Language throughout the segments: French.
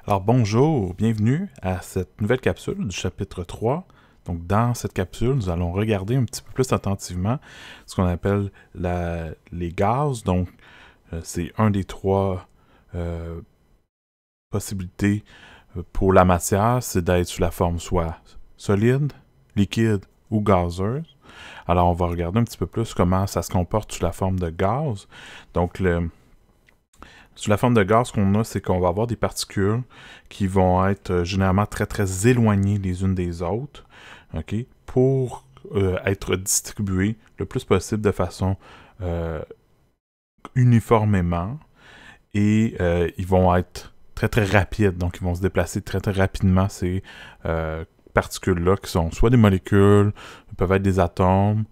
Alors bonjour, bienvenue à cette nouvelle capsule du chapitre 3. Donc dans cette capsule, nous allons regarder un petit peu plus attentivement ce qu'on appelle les gaz. Donc c'est un des trois euh, possibilités pour la matière, c'est d'être sous la forme soit solide, liquide ou gazeuse. Alors on va regarder un petit peu plus comment ça se comporte sous la forme de gaz. Donc sous la forme de gaz qu'on a, c'est qu'on va avoir des particules qui vont être généralement très très éloignées les unes des autres, ok, pour être distribuées le plus possible de façon euh, uniformément et ils vont être très très rapides, donc ils vont se déplacer très très rapidement ces particules-là qui sont soit des molécules, peuvent être des atomes,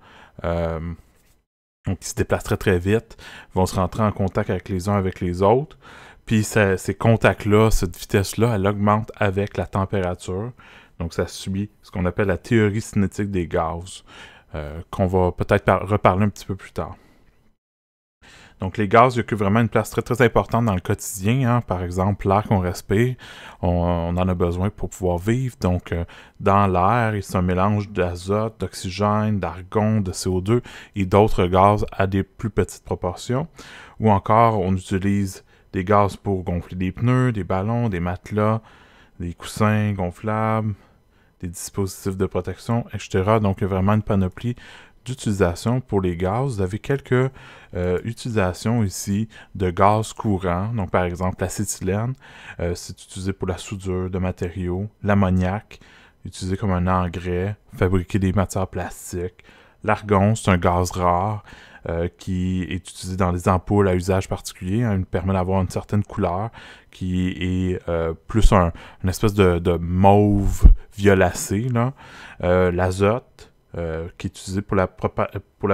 donc, ils se déplacent très très vite, vont se rentrer en contact avec les uns avec les autres. Puis ces contacts-là, cette vitesse-là, elle augmente avec la température. Donc, ça subit ce qu'on appelle la théorie cinétique des gaz, qu'on va peut-être reparler un petit peu plus tard. Donc, les gaz occupent vraiment une place très, très importante dans le quotidien. Hein. Par exemple, l'air qu'on respire, on en a besoin pour pouvoir vivre. Donc, dans l'air, c'est un mélange d'azote, d'oxygène, d'argon, de CO2 et d'autres gaz à des plus petites proportions. Ou encore, on utilise des gaz pour gonfler des pneus, des ballons, des matelas, des coussins gonflables, des dispositifs de protection, etc. Donc, il y a vraiment une panoplie d'utilisation pour les gaz. Vous avez quelques utilisations ici de gaz courants. Donc, par exemple, l'acétylène, c'est utilisé pour la soudure de matériaux. L'ammoniac, utilisé comme un engrais, fabriquer des matières plastiques. L'argon, c'est un gaz rare qui est utilisé dans les ampoules à usage particulier. Hein, il permet d'avoir une certaine couleur qui est plus une espèce de mauve violacé. L'azote, qui est utilisé pour la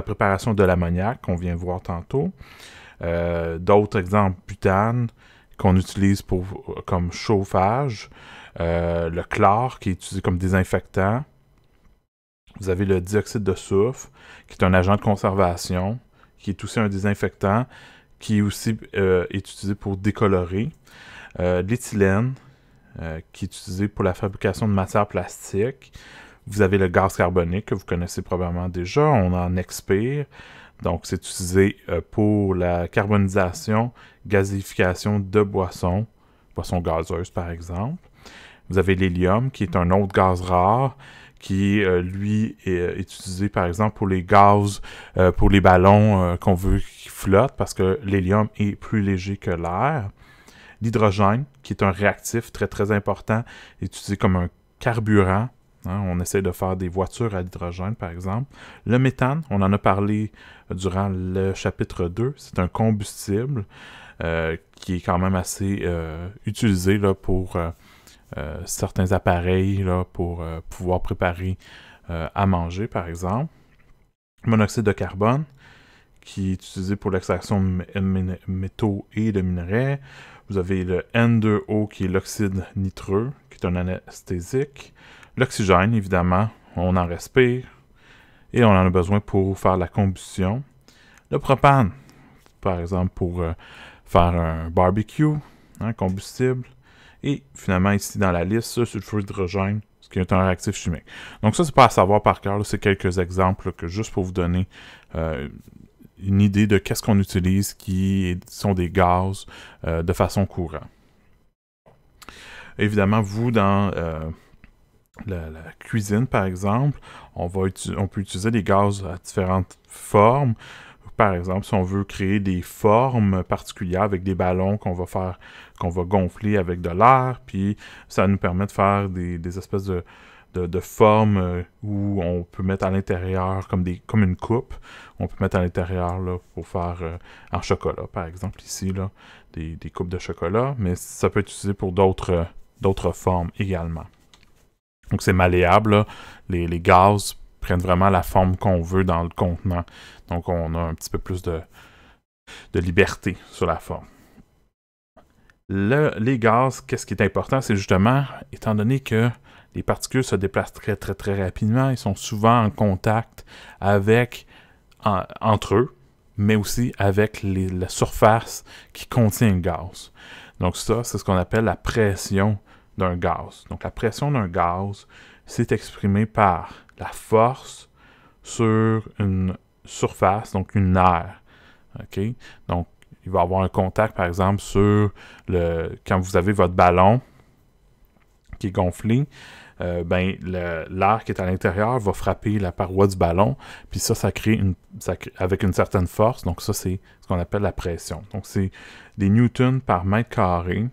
préparation de l'ammoniac, qu'on vient voir tantôt. D'autres exemples, butane, qu'on utilise comme chauffage. Le chlore, qui est utilisé comme désinfectant. Vous avez le dioxyde de soufre, qui est un agent de conservation, qui est aussi un désinfectant, qui aussi est utilisé pour décolorer. L'éthylène, qui est utilisé pour la fabrication de matières plastiques. Vous avez le gaz carbonique, que vous connaissez probablement déjà, on en expire. Donc, c'est utilisé pour la carbonisation, gazéification de boissons gazeuses par exemple. Vous avez l'hélium, qui est un autre gaz rare, qui, lui, est utilisé, par exemple, pour les gaz, pour les ballons qu'on veut qui flottent, parce que l'hélium est plus léger que l'air. L'hydrogène, qui est un réactif très, très important, est utilisé comme un carburant. Hein, on essaie de faire des voitures à l'hydrogène, par exemple. Le méthane, on en a parlé durant le chapitre 2, c'est un combustible qui est quand même assez utilisé là, pour certains appareils là, pour pouvoir préparer à manger, par exemple. Monoxyde de carbone, qui est utilisé pour l'extraction de métaux et de minerais. Vous avez le N2O, qui est l'oxyde nitreux, qui est un anesthésique. L'oxygène, évidemment, on en respire et on en a besoin pour faire la combustion. Le propane, par exemple, pour faire un barbecue, combustible. Et finalement, ici dans la liste, le sulfure d'hydrogène, ce qui est un réactif chimique. Donc ça, c'est pas à savoir par cœur, c'est quelques exemples que juste pour vous donner une idée de qu'est-ce qu'on utilise qui sont des gaz de façon courante. Évidemment, vous, dans la cuisine, par exemple, on peut utiliser des gaz à différentes formes. Par exemple, si on veut créer des formes particulières avec des ballons qu'on va gonfler avec de l'air, puis ça nous permet de faire des espèces de formes où on peut mettre à l'intérieur comme une coupe. On peut mettre à l'intérieur là, pour faire en chocolat, par exemple, ici, là, des coupes de chocolat, mais ça peut être utilisé pour d'autres formes également. Donc c'est malléable, là. Les gaz prennent vraiment la forme qu'on veut dans le contenant. Donc on a un petit peu plus de liberté sur la forme. Les gaz, qu'est-ce qui est important? C'est justement, étant donné que les particules se déplacent très très très rapidement, ils sont souvent en contact entre eux, mais aussi avec la surface qui contient le gaz. Donc ça, c'est ce qu'on appelle la pression d'un gaz. Donc la pression d'un gaz, c'est exprimé par la force sur une surface, donc une aire. OK? Donc, il va y avoir un contact, par exemple, sur quand vous avez votre ballon qui est gonflé, l'air qui est à l'intérieur va frapper la paroi du ballon, puis ça crée avec une certaine force. Donc ça, c'est ce qu'on appelle la pression. Donc c'est des newtons par mètre carré.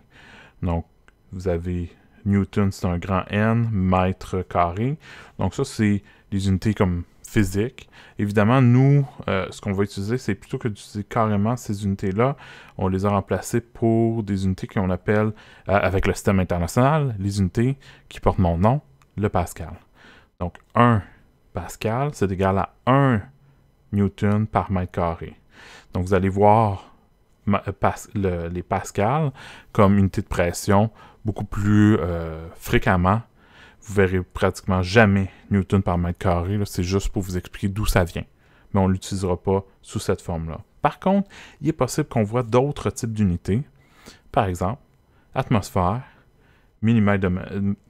Donc vous avez newton, c'est un grand N, mètre carré. Donc ça, c'est des unités comme physique. Évidemment, nous, ce qu'on va utiliser, c'est plutôt que d'utiliser carrément ces unités-là, on les a remplacées pour des unités qu'on appelle, avec le système international, les unités qui portent mon nom, le Pascal. Donc, 1 Pascal, c'est égal à 1 Newton par mètre carré. Donc, vous allez voir les Pascals comme unité de pression beaucoup plus fréquemment. Vous verrez pratiquement jamais Newton par mètre carré. C'est juste pour vous expliquer d'où ça vient. Mais on ne l'utilisera pas sous cette forme-là. Par contre, il est possible qu'on voit d'autres types d'unités. Par exemple, atmosphère, millimètre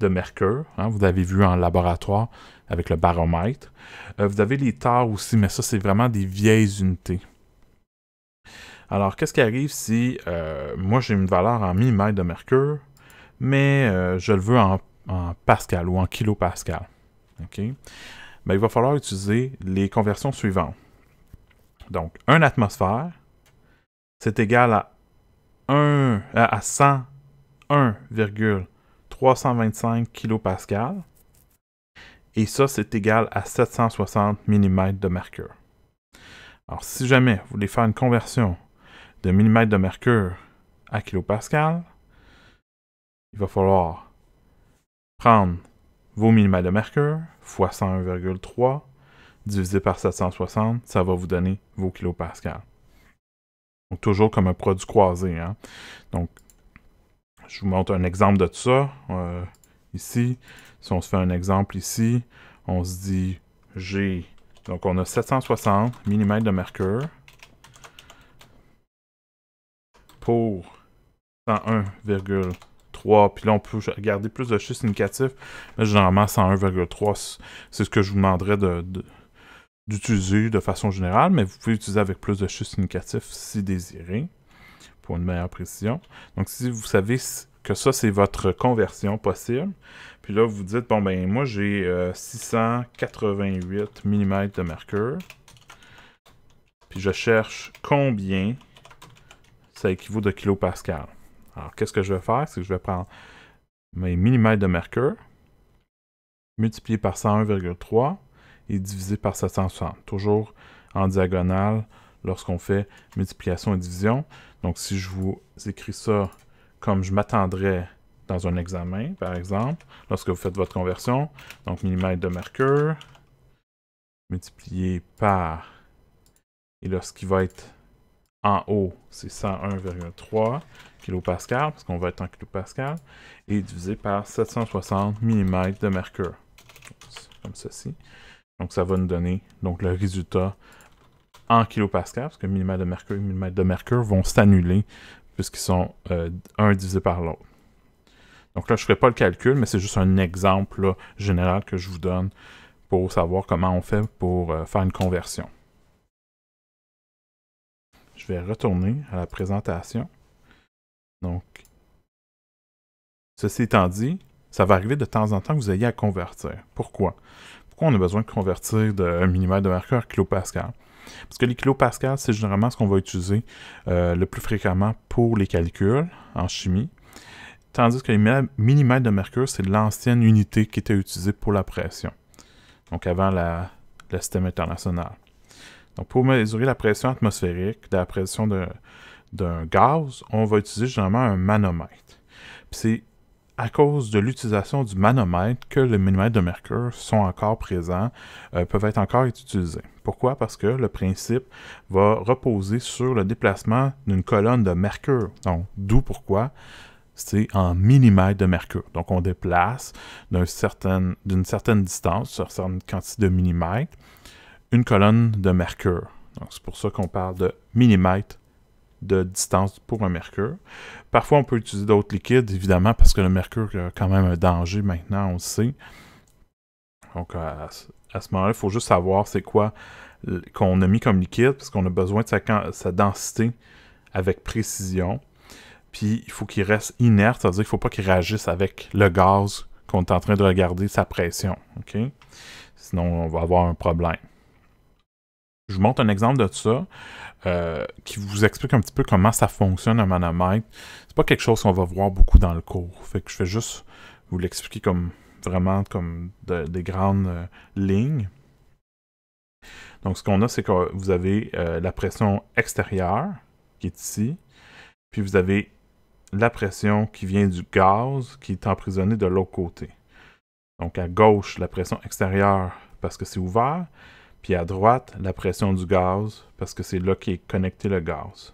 de mercure. Hein, vous l'avez vu en laboratoire avec le baromètre. Vous avez les tares aussi, mais ça, c'est vraiment des vieilles unités. Alors, qu'est-ce qui arrive si moi, j'ai une valeur en millimètre de mercure, mais je le veux en pascal ou en kilopascal. Okay? Ben, il va falloir utiliser les conversions suivantes. Donc, 1 atmosphère, c'est égal à 101,325 kilopascal. Et ça, c'est égal à 760 mm de mercure. Alors, si jamais vous voulez faire une conversion de millimètre de mercure à kilopascal, il va falloir prendre vos millimètres de mercure fois 101,3 divisé par 760, ça va vous donner vos kilopascals. Donc, toujours comme un produit croisé. Hein? Donc, je vous montre un exemple de tout ça. Ici, si on se fait un exemple ici, on se dit donc on a 760 mm de mercure pour 101,3. Puis là, on peut garder plus de chiffres significatifs, mais généralement 101,3, c'est ce que je vous demanderais d'utiliser de façon générale, mais vous pouvez utiliser avec plus de chiffres significatifs si désiré, pour une meilleure précision. Donc, si vous savez que ça, c'est votre conversion possible, puis là, vous dites, bon, ben moi, j'ai 688 mm de mercure, puis je cherche combien ça équivaut de kilopascal. Alors, qu'est-ce que je vais faire? C'est que je vais prendre mes millimètres de mercure, multiplié par 101,3 et divisé par 760. Toujours en diagonale lorsqu'on fait multiplication et division. Donc, si je vous écris ça comme je m'attendrais dans un examen, par exemple, lorsque vous faites votre conversion, donc millimètre de mercure, multiplié par, et là, ce qui va être en haut, c'est 101,3 kilopascal, parce qu'on va être en kilopascal, et divisé par 760 mm de mercure. Comme ceci. Donc, ça va nous donner donc, le résultat en kilopascal, parce que millimètre de mercure et millimètre de mercure vont s'annuler, puisqu'ils sont un divisé par l'autre. Donc là, je ne ferai pas le calcul, mais c'est juste un exemple là, général que je vous donne pour savoir comment on fait pour faire une conversion. Je vais retourner à la présentation. Donc, ceci étant dit, ça va arriver de temps en temps que vous ayez à convertir. Pourquoi? Pourquoi on a besoin de convertir de 1 mm de mercure à kilopascal? Parce que les kilopascals, c'est généralement ce qu'on va utiliser le plus fréquemment pour les calculs en chimie. Tandis que les millimètres de mercure, c'est l'ancienne unité qui était utilisée pour la pression. Donc avant le système international. Donc pour mesurer la pression atmosphérique, la pression d'un gaz, on va utiliser généralement un manomètre. Puis c'est à cause de l'utilisation du manomètre que les millimètres de mercure sont encore présents, peuvent être encore utilisés. Pourquoi? Parce que le principe va reposer sur le déplacement d'une colonne de mercure. Donc, d'où pourquoi c'est en millimètres de mercure. Donc, on déplace d'une certaine distance, sur une certaine quantité de millimètres, une colonne de mercure. Donc, c'est pour ça qu'on parle de millimètres de distance pour un mercure. Parfois, on peut utiliser d'autres liquides, évidemment, parce que le mercure a quand même un danger maintenant, on le sait. Donc, à ce moment-là, il faut juste savoir c'est quoi qu'on a mis comme liquide, parce qu'on a besoin de sa densité avec précision. Puis, il faut qu'il reste inerte, c'est-à-dire qu'il ne faut pas qu'il réagisse avec le gaz qu'on est en train de regarder, sa pression. OK? Sinon, on va avoir un problème. Je vous montre un exemple de ça qui vous explique un petit peu comment ça fonctionne un manomètre. C'est pas quelque chose qu'on va voir beaucoup dans le cours. Fait que je fais juste vous l'expliquer comme vraiment comme des grandes lignes. Donc, ce qu'on a, c'est que vous avez la pression extérieure qui est ici. Puis vous avez la pression qui vient du gaz qui est emprisonné de l'autre côté. Donc, à gauche, la pression extérieure parce que c'est ouvert. Puis à droite, la pression du gaz, parce que c'est là qu'est connecté le gaz.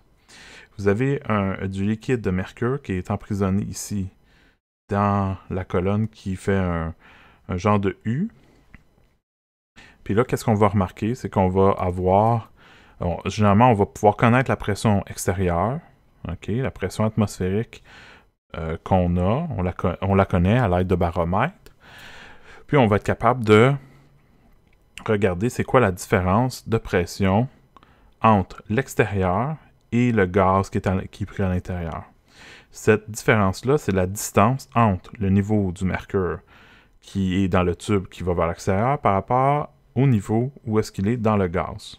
Vous avez du liquide de mercure qui est emprisonné ici, dans la colonne qui fait un genre de U. Puis là, qu'est-ce qu'on va remarquer? C'est qu'on va avoir... généralement, on va pouvoir connaître la pression extérieure, okay? La pression atmosphérique qu'on a, on la connaît à l'aide de baromètre. Puis on va être capable de regarder c'est quoi la différence de pression entre l'extérieur et le gaz qui est pris à l'intérieur. Cette différence-là, c'est la distance entre le niveau du mercure qui est dans le tube qui va vers l'extérieur par rapport au niveau où est-ce qu'il est dans le gaz.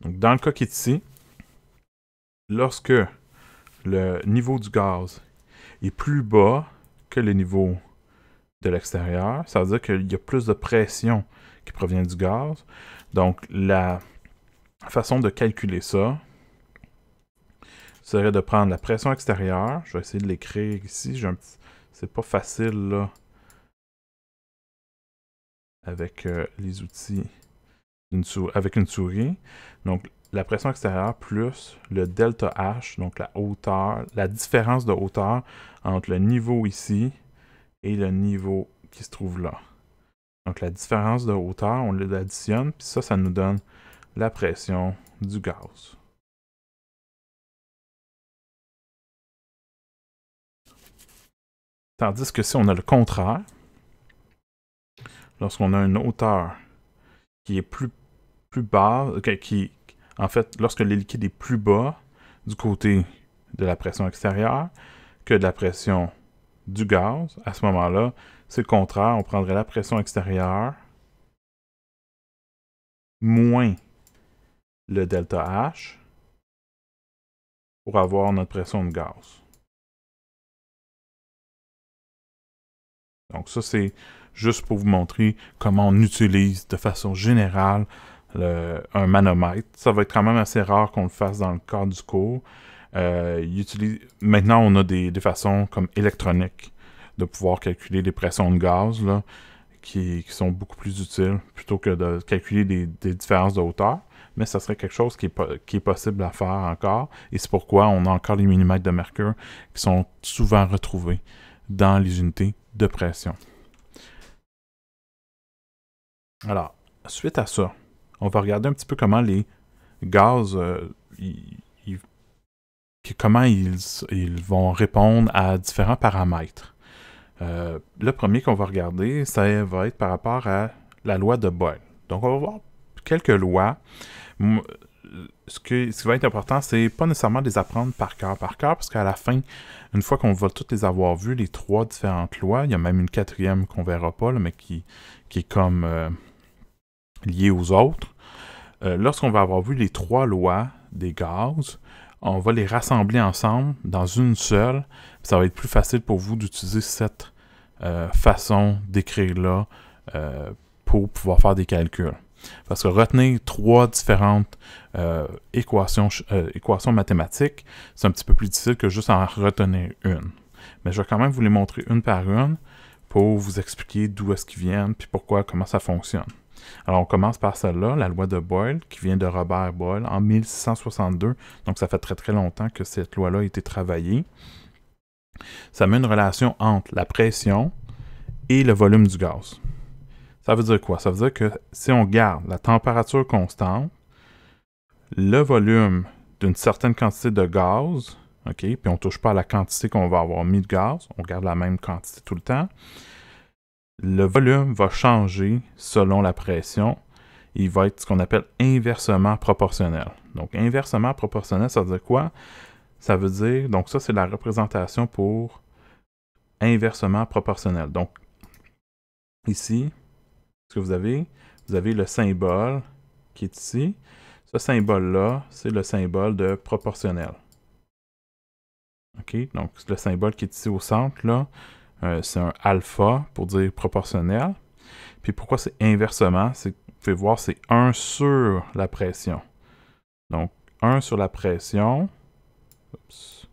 Donc, dans le cas qui est ici, lorsque le niveau du gaz est plus bas que le niveau de l'extérieur, ça veut dire qu'il y a plus de pression qui provient du gaz. Donc, la façon de calculer ça serait de prendre la pression extérieure. Je vais essayer de l'écrire ici. C'est pas facile, là, avec les outils, avec une souris. Donc, la pression extérieure plus le delta H, donc la hauteur, la différence de hauteur entre le niveau ici et le niveau qui se trouve là. Donc, la différence de hauteur, on l'additionne, puis ça nous donne la pression du gaz. Tandis que si on a le contraire, lorsqu'on a une hauteur qui est plus basse, en fait, lorsque le liquide est plus bas du côté de la pression extérieure que de la pression du gaz, à ce moment-là, c'est le contraire. On prendrait la pression extérieure moins le delta H pour avoir notre pression de gaz. Donc ça, c'est juste pour vous montrer comment on utilise de façon générale un manomètre. Ça va être quand même assez rare qu'on le fasse dans le cadre du cours. Maintenant, on a des façons comme électroniques de pouvoir calculer les pressions de gaz là, qui sont beaucoup plus utiles plutôt que de calculer des différences de hauteur. Mais ça serait quelque chose qui est possible à faire encore. Et c'est pourquoi on a encore les millimètres de mercure qui sont souvent retrouvés dans les unités de pression. Alors, suite à ça, on va regarder un petit peu comment les gaz, comment ils vont répondre à différents paramètres. Le premier qu'on va regarder, ça va être par rapport à la loi de Boyle. Donc, on va voir quelques lois. Ce qui va être important, c'est pas nécessairement de les apprendre par cœur, parce qu'à la fin, une fois qu'on va toutes les avoir vues, les trois différentes lois, il y a même une quatrième qu'on verra pas, là, mais qui est comme liée aux autres. Lorsqu'on va avoir vu les trois lois des gaz, on va les rassembler ensemble dans une seule. Ça va être plus facile pour vous d'utiliser cette façon d'écrire-là pour pouvoir faire des calculs. Parce que retenir trois différentes équations mathématiques, c'est un petit peu plus difficile que juste en retenir une. Mais je vais quand même vous les montrer une par une pour vous expliquer d'où est-ce qu'ils viennent puis comment ça fonctionne. Alors, on commence par celle-là, la loi de Boyle, qui vient de Robert Boyle en 1662. Donc, ça fait très très longtemps que cette loi-là a été travaillée. Ça met une relation entre la pression et le volume du gaz. Ça veut dire quoi? Ça veut dire que si on garde la température constante, le volume d'une certaine quantité de gaz, OK, puis on ne touche pas à la quantité qu'on va avoir mis de gaz, on garde la même quantité tout le temps, le volume va changer selon la pression. Il va être ce qu'on appelle inversement proportionnel. Donc, inversement proportionnel, ça veut dire quoi? Ça veut dire, donc ça, c'est la représentation pour inversement proportionnel. Donc, ici, ce que vous avez le symbole qui est ici. Ce symbole-là, c'est le symbole de proportionnel. OK? Donc, le symbole qui est ici au centre, là, c'est un alpha pour dire proportionnel. Puis pourquoi c'est inversement? C'est, vous pouvez voir, c'est 1 sur la pression. Donc, 1 sur la pression. Oups.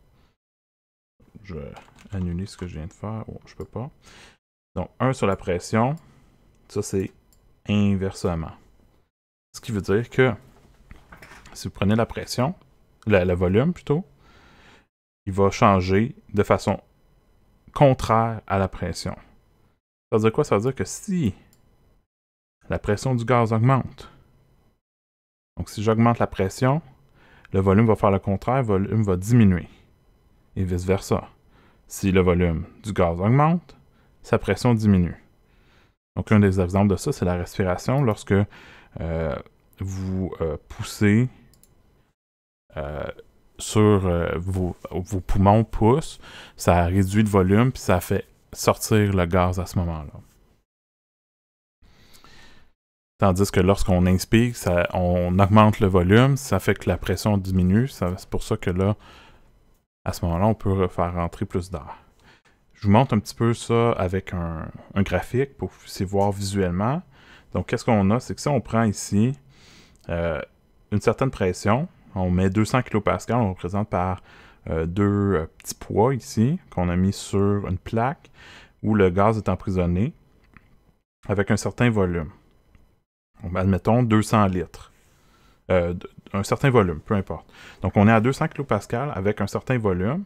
Je vais annuler ce que je viens de faire. Oh, je peux pas. Donc, 1 sur la pression, ça c'est inversement. Ce qui veut dire que si vous prenez la pression, le volume plutôt, il va changer de façon contraire à la pression. Ça veut dire quoi? Ça veut dire que si la pression du gaz augmente, donc si j'augmente la pression, le volume va faire le contraire, le volume va diminuer. Et vice-versa. Si le volume du gaz augmente, sa pression diminue. Donc un des exemples de ça, c'est la respiration. Lorsque vous poussez vos poumons poussent, ça réduit le volume puis ça fait sortir le gaz à ce moment-là. Tandis que lorsqu'on inspire, on augmente le volume, ça fait que la pression diminue. C'est pour ça que là, à ce moment-là, on peut faire rentrer plus d'air. Je vous montre un petit peu ça avec un graphique pour que vous puissiez voir visuellement. Donc, qu'est-ce qu'on a? C'est que si on prend ici une certaine pression, on met 200 kPa, on représente par deux petits poids ici, qu'on a mis sur une plaque où le gaz est emprisonné avec un certain volume. Admettons 200 litres. Un certain volume, peu importe. Donc, on est à 200 kPa avec un certain volume.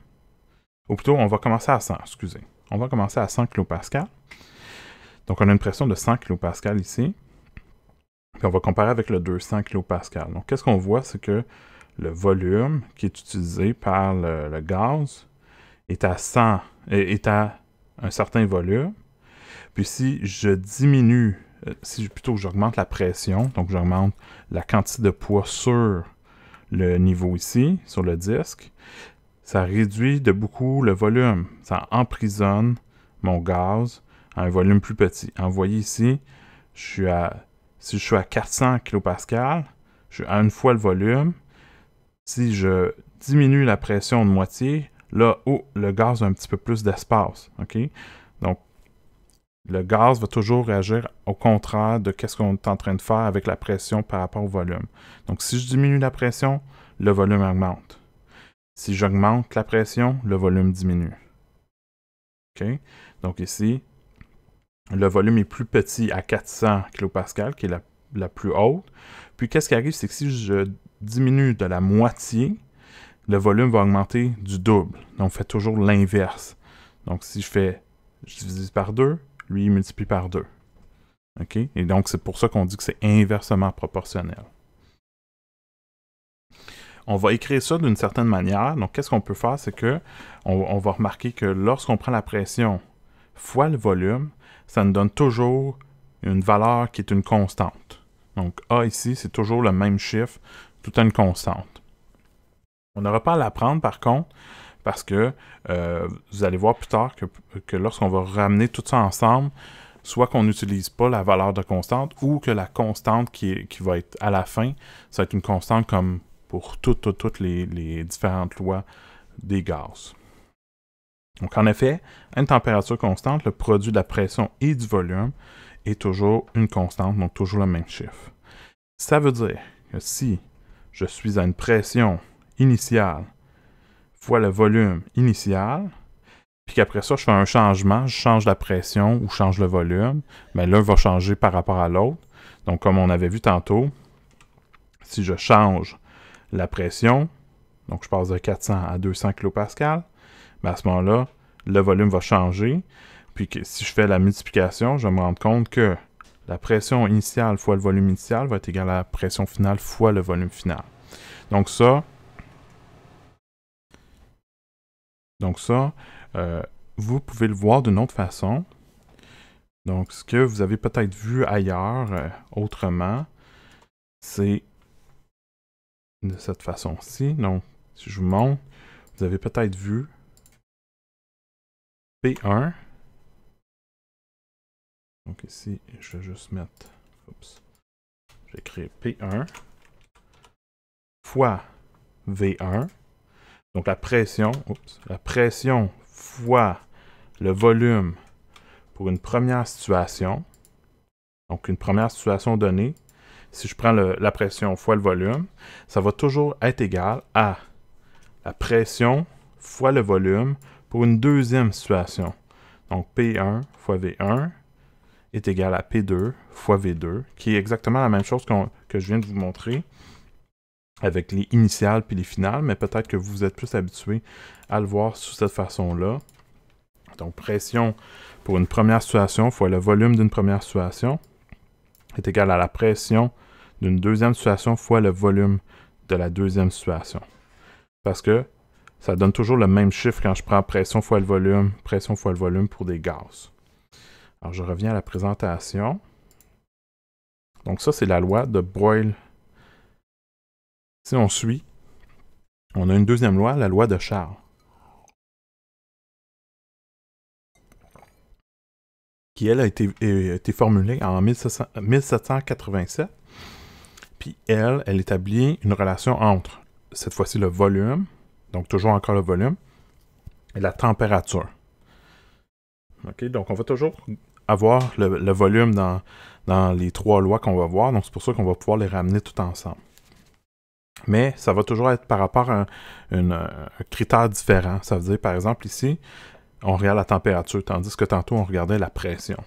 Ou plutôt, on va commencer à 100, excusez. On va commencer à 100 kPa. Donc, on a une pression de 100 kPa ici. Puis, on va comparer avec le 200 kPa. Donc, qu'est-ce qu'on voit? C'est que le volume qui est utilisé par le gaz est à un certain volume. Puis, si je diminue, plutôt j'augmente la pression, donc j'augmente la quantité de poids sur le niveau ici, sur le disque, ça réduit de beaucoup le volume. Ça emprisonne mon gaz à un volume plus petit. Vous voyez ici, si je suis à 400 kPa, je suis à une fois le volume. Si je diminue la pression de moitié, là, le gaz a un petit peu plus d'espace. Okay? Donc, le gaz va toujours réagir au contraire de ce qu'on est en train de faire avec la pression par rapport au volume. Donc, si je diminue la pression, le volume augmente. Si j'augmente la pression, le volume diminue. Okay? Donc ici, le volume est plus petit à 400 kPa, qui est la plus haute. Puis, qu'est-ce qui arrive, c'est que si je diminue de la moitié, le volume va augmenter du double. Donc, on fait toujours l'inverse. Donc, si je divise par 2, lui, il multiplie par 2. OK? Et donc, c'est pour ça qu'on dit que c'est inversement proportionnel. On va écrire ça d'une certaine manière. Donc, qu'est-ce qu'on peut faire? C'est que on va remarquer que lorsqu'on prend la pression fois le volume, ça nous donne toujours une valeur qui est une constante. Donc, A ici, c'est toujours le même chiffre, tout à une constante. On n'aura pas à l'apprendre, par contre, parce que vous allez voir plus tard que lorsqu'on va ramener tout ça ensemble, soit qu'on n'utilise pas la valeur de constante ou que la constante qui va être à la fin, ça va être une constante comme pour toutes les différentes lois des gaz. Donc, en effet, à une température constante, le produit de la pression et du volume est toujours une constante, donc toujours le même chiffre. Ça veut dire que si je suis à une pression initiale fois le volume initial, puis qu'après ça, je fais un changement, je change la pression ou je change le volume, mais l'un va changer par rapport à l'autre. Donc, comme on avait vu tantôt, si je change la pression, donc je passe de 400 à 200 kPa, bien à ce moment-là, le volume va changer. Puis si je fais la multiplication, je vais me rendre compte que la pression initiale fois le volume initial va être égal à la pression finale fois le volume final. Donc ça, Donc ça, vous pouvez le voir d'une autre façon. Donc ce que vous avez peut-être vu ailleurs, autrement, c'est de cette façon-ci. Donc, si je vous montre, vous avez peut-être vu P1. Donc ici, je vais juste mettre... Oups. Je vais écrire P1 fois V1. Donc la pression fois le volume pour une première situation. Donc une première situation donnée. Si je prends la pression fois le volume, ça va toujours être égal à la pression fois le volume pour une deuxième situation. Donc P1 fois V1 est égal à P2 fois V2, qui est exactement la même chose que je viens de vous montrer avec les initiales puis les finales, mais peut-être que vous êtes plus habitué à le voir sous cette façon-là. Donc, pression pour une première situation fois le volume d'une première situation est égal à la pression d'une deuxième situation fois le volume de la deuxième situation. Parce que ça donne toujours le même chiffre quand je prends pression fois le volume pour des gaz. Alors, je reviens à la présentation. Donc, ça, c'est la loi de Boyle. Si on suit, on a une deuxième loi, la loi de Charles, qui, elle, a été formulée en 1787. Puis, elle établit une relation entre, cette fois-ci, le volume, donc toujours encore le volume, et la température. OK? Donc, on va toujours avoir le volume dans les trois lois qu'on va voir. Donc, c'est pour ça qu'on va pouvoir les ramener tout ensemble. Mais ça va toujours être par rapport à un critère différent. Ça veut dire, par exemple, ici, on regarde la température, tandis que tantôt, on regardait la pression.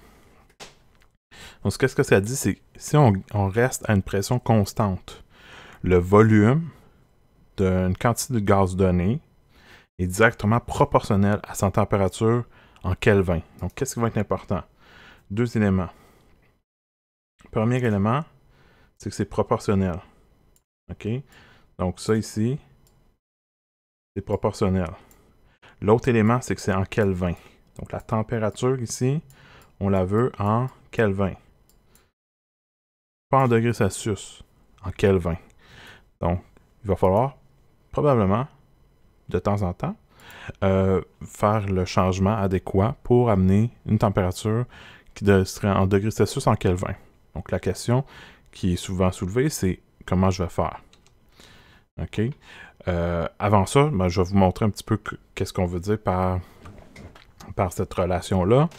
Donc, qu'est-ce que ça dit? C'est que si on reste à une pression constante, le volume d'une quantité de gaz donnée est directement proportionnel à sa température en Kelvin. Donc, qu'est-ce qui va être important? Deux éléments. Premier élément, c'est que c'est proportionnel. OK? Donc, ça ici, c'est proportionnel. L'autre élément, c'est que c'est en Kelvin. Donc, la température ici, on la veut en Kelvin. Pas en degrés Celsius, en Kelvin. Donc, il va falloir probablement, de temps en temps, faire le changement adéquat pour amener une température qui serait en degrés Celsius en Kelvin. Donc, la question qui est souvent soulevée, c'est comment je vais faire. OK? Avant ça, ben, je vais vous montrer un petit peu qu'est-ce qu'on veut dire par cette relation-là.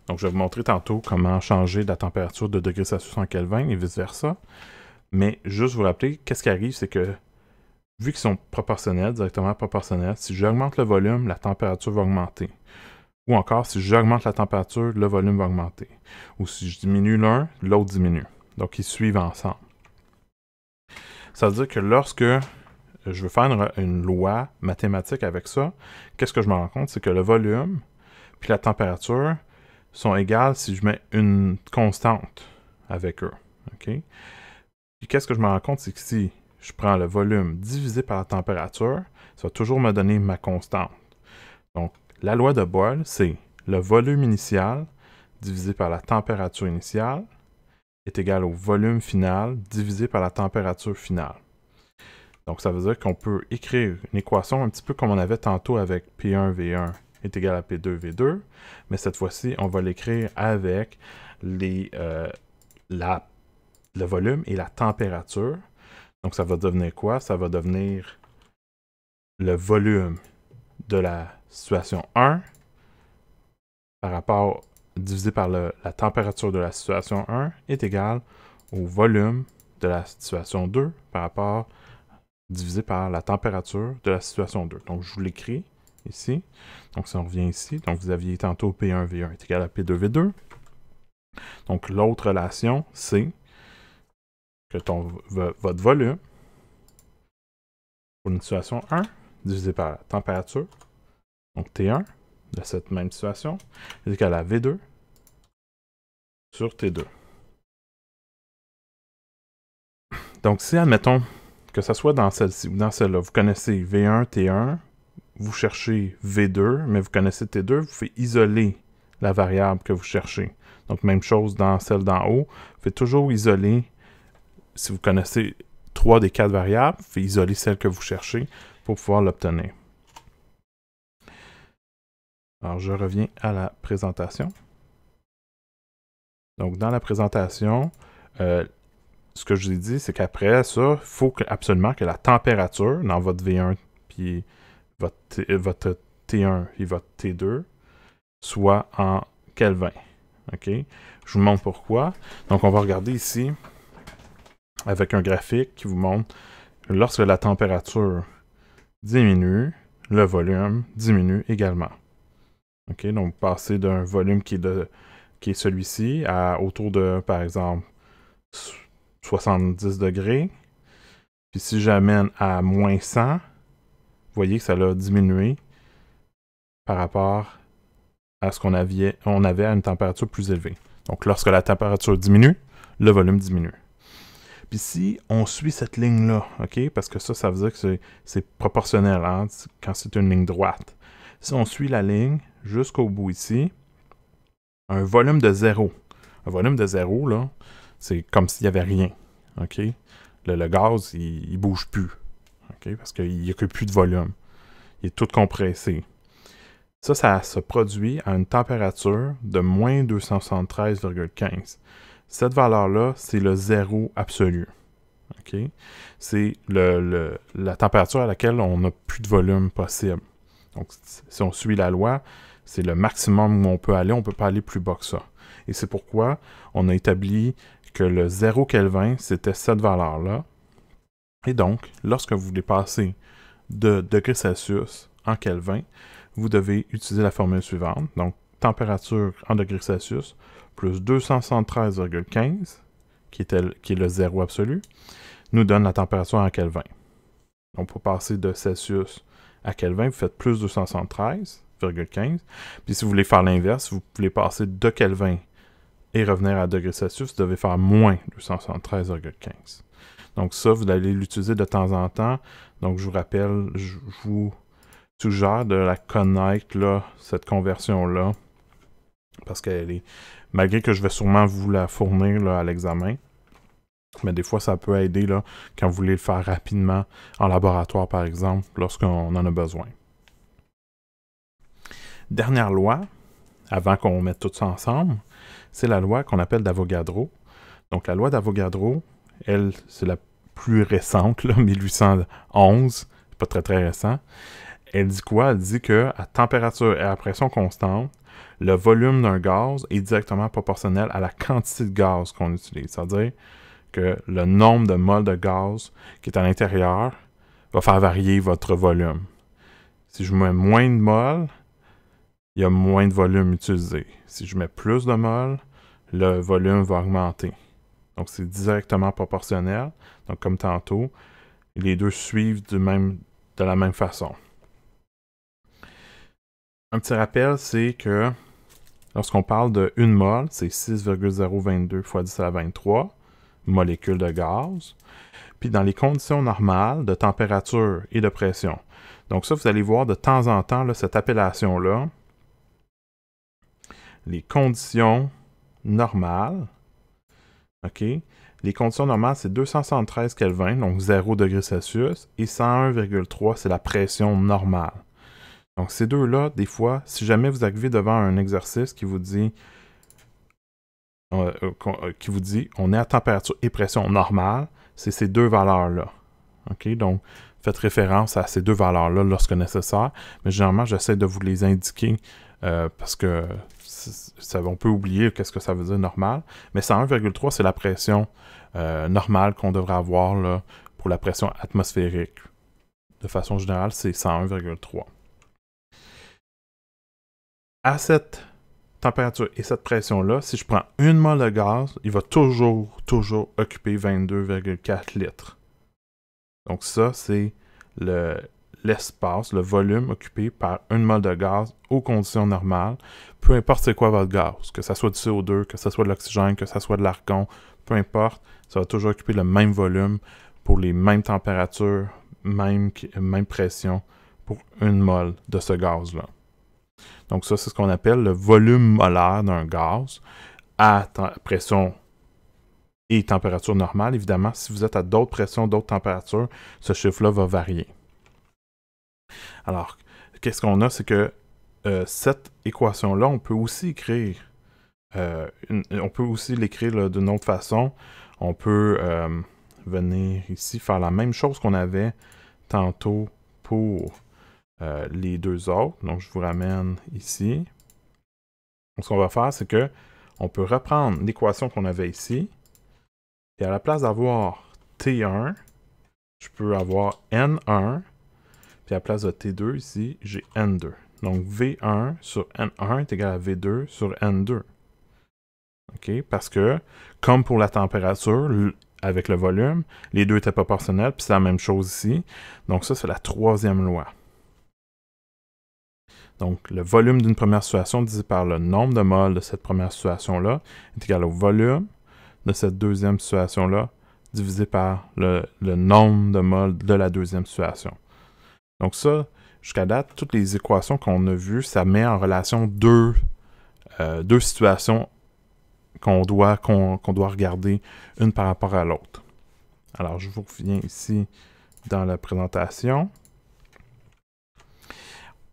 Donc, je vais vous montrer tantôt comment changer la température de degrés Celsius en Kelvin et vice-versa. Mais juste vous rappeler, qu'est-ce qui arrive, c'est que vu qu'ils sont proportionnels, directement proportionnels, si j'augmente le volume, la température va augmenter. Ou encore, si j'augmente la température, le volume va augmenter. Ou si je diminue l'un, l'autre diminue. Donc, ils suivent ensemble. Ça veut dire que lorsque je veux faire une loi mathématique avec ça, qu'est-ce que je me rends compte? C'est que le volume puis la température sont égales si je mets une constante avec eux. OK? Puis qu'est-ce que je me rends compte? C'est que si je prends le volume divisé par la température, ça va toujours me donner ma constante. Donc, la loi de Boyle, c'est le volume initial divisé par la température initiale est égal au volume final divisé par la température finale. Donc, ça veut dire qu'on peut écrire une équation un petit peu comme on avait tantôt avec P1V1 est égal à P2V2, mais cette fois-ci, on va l'écrire avec le volume et la température. Donc, ça va devenir quoi? Ça va devenir le volume de la situation 1 par rapport divisé par la température de la situation 1 est égal au volume de la situation 2 par rapport divisé par la température de la situation 2. Donc, je vous l'écris ici. Donc, si on revient ici, donc vous aviez tantôt P1V1 est égal à P2V2. Donc, l'autre relation, c'est que votre volume pour une situation 1 divisé par la température, donc T1 de cette même situation, est égal à V2 sur T2. Donc, si, admettons, que ce soit dans celle-ci ou dans celle-là, vous connaissez V1, T1, vous cherchez V2, mais vous connaissez T2, vous pouvez isoler la variable que vous cherchez. Donc, même chose dans celle d'en haut. Vous pouvez toujours isoler, si vous connaissez 3 des 4 variables, vous pouvez isoler celle que vous cherchez pour pouvoir l'obtenir. Alors, je reviens à la présentation. Donc, dans la présentation, ce que je vous ai dit, c'est qu'après ça, il faut absolument que la température dans votre V1 puis votre T1 et votre T2 soit en Kelvin. OK? Je vous montre pourquoi. Donc, on va regarder ici avec un graphique qui vous montre que lorsque la température diminue, le volume diminue également. OK? Donc, passer d'un volume qui est celui-ci à autour de, par exemple, 70 degrés. Puis si j'amène à moins 100, vous voyez que ça a diminué par rapport à ce qu'on avait à une température plus élevée. Donc, lorsque la température diminue, le volume diminue. Puis si on suit cette ligne-là, OK? Parce que ça veut dire que c'est proportionnel, hein, quand c'est une ligne droite. Si on suit la ligne jusqu'au bout ici, un volume de 0. Un volume de 0, là, c'est comme s'il n'y avait rien, OK? Le gaz, il ne bouge plus, OK? Parce qu'il n'y a que plus de volume. Il est tout compressé. Ça se produit à une température de moins 273,15. Cette valeur-là, c'est le zéro absolu. Okay? C'est la température à laquelle on n'a plus de volume possible. Donc, si on suit la loi, c'est le maximum où on peut aller. On ne peut pas aller plus bas que ça. Et c'est pourquoi on a établi que le 0 Kelvin, c'était cette valeur-là. Et donc, lorsque vous voulez passer de degrés Celsius en Kelvin, vous devez utiliser la formule suivante. Donc, température en degrés Celsius plus 273,15, qui est le zéro absolu, nous donne la température en Kelvin. Donc, pour passer de Celsius à Kelvin, vous faites plus 273,15. Puis, si vous voulez faire l'inverse, vous voulez passer de Kelvin et revenir à degrés Celsius, vous devez faire moins 273,15. Donc, ça, vous allez l'utiliser de temps en temps. Donc, je vous rappelle, je vous suggère de la connaître, là, cette conversion-là, parce qu'elle est, malgré que je vais sûrement vous la fournir là, à l'examen, mais des fois, ça peut aider là, quand vous voulez le faire rapidement en laboratoire, par exemple, lorsqu'on en a besoin. Dernière loi, avant qu'on mette tout ça ensemble, c'est la loi qu'on appelle d'Avogadro. Donc, la loi d'Avogadro, elle, c'est la plus récente, là, 1811, pas très très récent. Elle dit quoi? Elle dit qu'à température et à pression constante, le volume d'un gaz est directement proportionnel à la quantité de gaz qu'on utilise. C'est-à-dire que le nombre de moles de gaz qui est à l'intérieur va faire varier votre volume. Si je mets moins de moles, il y a moins de volume utilisé. Si je mets plus de moles, le volume va augmenter. Donc, c'est directement proportionnel. Donc, comme tantôt, les deux suivent de la même façon. Un petit rappel, c'est que lorsqu'on parle de 1 mol, c'est 6,022 fois 10 à la 23 molécules de gaz. Puis dans les conditions normales de température et de pression. Donc ça, vous allez voir de temps en temps là, cette appellation-là. Les conditions normales. OK? Les conditions normales, c'est 273 Kelvin, donc 0 degrés Celsius, et 101,3, c'est la pression normale. Donc, ces deux-là, des fois, si jamais vous arrivez devant un exercice qui vous dit on est à température et pression normale, c'est ces deux valeurs-là. OK? Donc, faites référence à ces deux valeurs-là lorsque nécessaire, mais généralement, j'essaie de vous les indiquer parce que on peut oublier qu'est-ce que ça veut dire normal, mais 101,3, c'est la pression normale qu'on devrait avoir là, pour la pression atmosphérique. De façon générale, c'est 101,3. À cette température et cette pression-là, si je prends 1 mol de gaz, il va toujours occuper 22,4 litres. Donc ça, c'est l'espace, le volume occupé par 1 mol de gaz aux conditions normales. Peu importe c'est quoi votre gaz, que ce soit du CO2, que ce soit de l'oxygène, que ce soit de l'argon, peu importe, ça va toujours occuper le même volume pour les mêmes températures, même pression pour 1 mol de ce gaz-là. Donc ça, c'est ce qu'on appelle le volume molaire d'un gaz à pression et température normale. Évidemment, si vous êtes à d'autres pressions, d'autres températures, ce chiffre-là va varier. Alors, qu'est-ce qu'on a? C'est que cette équation-là, on peut aussi écrire, l'écrire d'une autre façon. On peut venir ici faire la même chose qu'on avait tantôt pour les deux autres. Donc, je vous ramène ici. Donc, ce qu'on va faire, c'est que on peut reprendre l'équation qu'on avait ici. Et à la place d'avoir T1, je peux avoir N1. Puis à la place de T2, ici, j'ai N2. Donc, V1 sur N1 est égal à V2 sur N2. OK? Parce que, comme pour la température, avec le volume, les deux étaient proportionnels, puis c'est la même chose ici. Donc ça, c'est la troisième loi. Donc, le volume d'une première situation divisé par le nombre de moles de cette première situation-là est égal au volume de cette deuxième situation-là divisé par le nombre de moles de la deuxième situation. Donc ça, jusqu'à date, toutes les équations qu'on a vues, ça met en relation deux situations qu'on doit regarder une par rapport à l'autre. Alors, je vous reviens ici dans la présentation.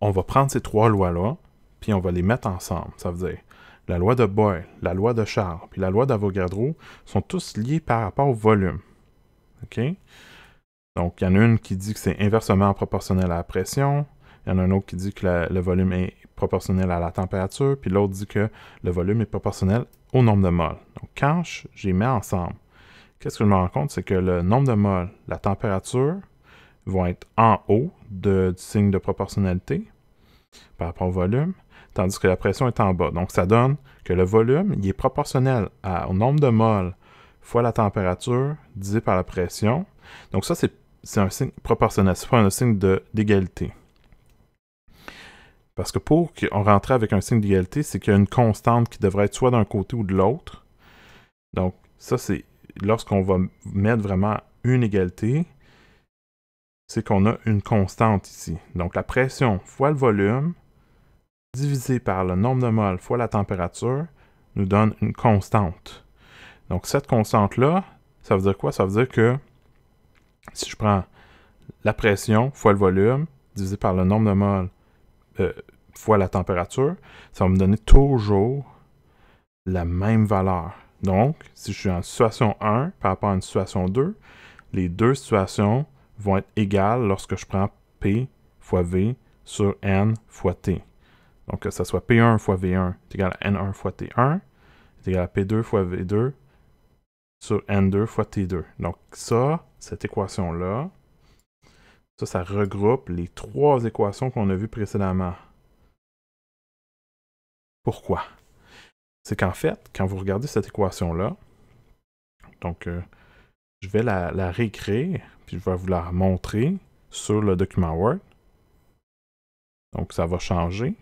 On va prendre ces trois lois-là, puis on va les mettre ensemble. Ça veut dire, la loi de Boyle, la loi de Charles, puis la loi d'Avogadro sont tous liés par rapport au volume. OK? Donc, il y en a une qui dit que c'est inversement proportionnel à la pression. Il y en a un autre qui dit que le volume est proportionnel à la température. Puis l'autre dit que le volume est proportionnel au nombre de moles. Donc, quand je les mets ensemble, qu'est-ce que je me rends compte? C'est que le nombre de moles, la température, vont être en haut du signe de proportionnalité par rapport au volume, tandis que la pression est en bas. Donc, ça donne que le volume, il est proportionnel au nombre de moles fois la température divisé par la pression. Donc, ça, c'est un signe proportionnel, c'est pas un signe d'égalité. Parce que pour qu'on rentre avec un signe d'égalité, c'est qu'il y a une constante qui devrait être soit d'un côté ou de l'autre. Donc, ça, c'est lorsqu'on va mettre vraiment une égalité, c'est qu'on a une constante ici. Donc, la pression fois le volume divisé par le nombre de moles fois la température nous donne une constante. Donc, cette constante-là, ça veut dire quoi? Ça veut dire que si je prends la pression fois le volume divisé par le nombre de moles fois la température, ça va me donner toujours la même valeur. Donc, si je suis en situation 1 par rapport à une situation 2, les deux situations vont être égales lorsque je prends P fois V sur N fois T. Donc, que ce soit P1 fois V1 est égal à N1 fois T1, est égal à P2 fois V2 sur N2 fois T2. Donc, ça, cette équation-là, ça regroupe les trois équations qu'on a vues précédemment. Pourquoi? C'est qu'en fait, quand vous regardez cette équation-là, donc je vais la réécrire, puis je vais vous la montrer sur le document Word. Donc, ça va changer.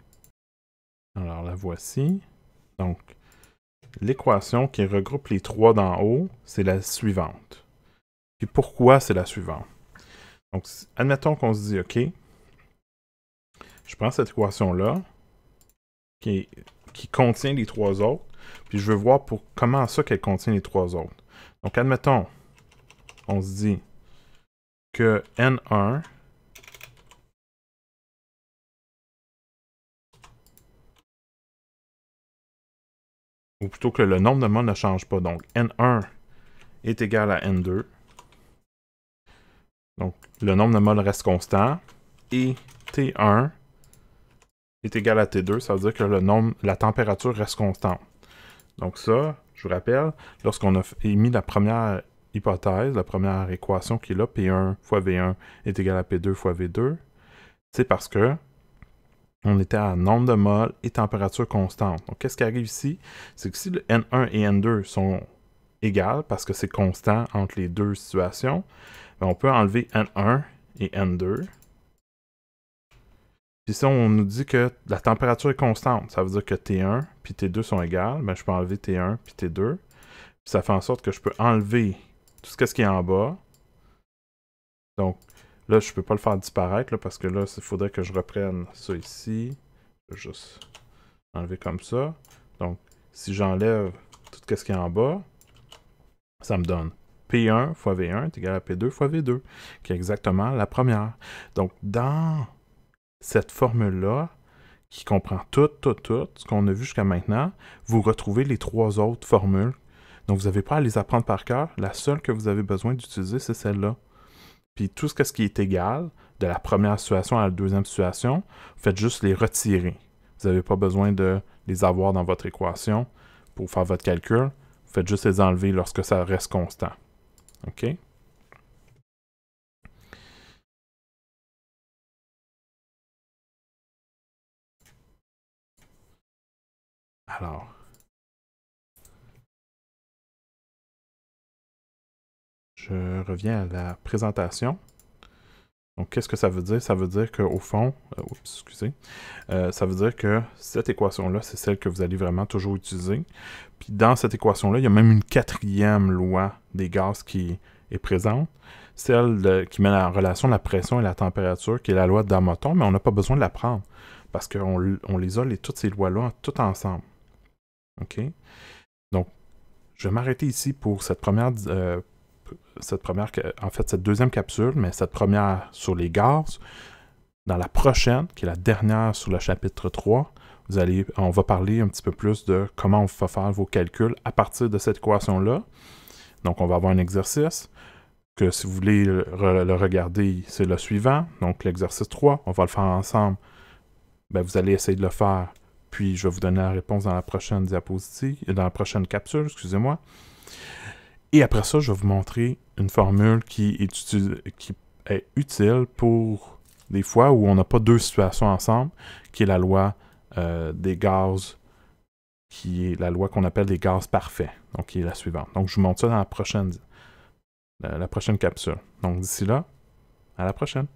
Alors, la voici. Donc, l'équation qui regroupe les trois d'en haut, c'est la suivante. Puis pourquoi c'est la suivante? Donc, admettons qu'on se dit, OK, je prends cette équation-là, qui contient les trois autres, puis je veux voir comment ça qu'elle contient les trois autres. Donc, admettons, on se dit que N1 ou plutôt que le nombre de moles ne change pas. Donc, N1 est égal à N2. Donc, le nombre de moles reste constant. Et T1 est égal à T2. Ça veut dire que la température reste constante. Donc ça, je vous rappelle, lorsqu'on a émis la première hypothèse, la première équation qui est là, P1 fois V1 est égal à P2 fois V2, c'est parce que on était à nombre de moles et température constante. Donc, qu'est-ce qui arrive ici? C'est que si le N1 et N2 sont égales, parce que c'est constant entre les deux situations, bien, on peut enlever N1 et N2. Puis si on nous dit que la température est constante, ça veut dire que T1 puis T2 sont égales, bien, je peux enlever T1 puis T2. Puis ça fait en sorte que je peux enlever tout ce qui est en bas. Donc, Là, je peux pas le faire disparaître, là, parce que là, il faudrait que je reprenne ça ici. Je vais juste enlever comme ça. Donc, si j'enlève tout ce qui est en bas, ça me donne P1 fois V1 est égal à P2 fois V2, qui est exactement la première. Donc, dans cette formule-là, qui comprend tout ce qu'on a vu jusqu'à maintenant, vous retrouvez les 3 autres formules. Donc, vous n'avez pas à les apprendre par cœur. La seule que vous avez besoin d'utiliser, c'est celle-là. Puis tout ce qui est égal, de la première situation à la deuxième situation, vous faites juste les retirer. Vous n'avez pas besoin de les avoir dans votre équation pour faire votre calcul. Vous faites juste les enlever lorsque ça reste constant. OK? Alors, je reviens à la présentation. Donc, qu'est-ce que ça veut dire? Ça veut dire qu'au fond, excusez, ça veut dire que cette équation-là, c'est celle que vous allez vraiment toujours utiliser. Puis dans cette équation-là, il y a même une 4e loi des gaz qui est présente, celle qui met en relation la pression et la température, qui est la loi d'Harmotton, mais on n'a pas besoin de la prendre, parce qu'on les a, toutes ces lois-là, toutes ensemble. OK? Donc, je vais m'arrêter ici pour cette deuxième capsule, mais cette première sur les gaz. Dans la prochaine, qui est la dernière sur le chapitre 3, on va parler un petit peu plus de comment on va faire vos calculs à partir de cette équation-là. Donc, on va avoir un exercice que si vous voulez le regarder, c'est le suivant. Donc, l'exercice 3, on va le faire ensemble. Ben, vous allez essayer de le faire, puis je vais vous donner la réponse dans la prochaine diapositive, dans la prochaine capsule, excusez-moi. Et après ça, je vais vous montrer une formule qui est utile pour des fois où on n'a pas 2 situations ensemble, qui est la loi des gaz, qui est la loi qu'on appelle des gaz parfaits, donc qui est la suivante. Donc, je vous montre ça dans la prochaine capsule. Donc, d'ici là, à la prochaine.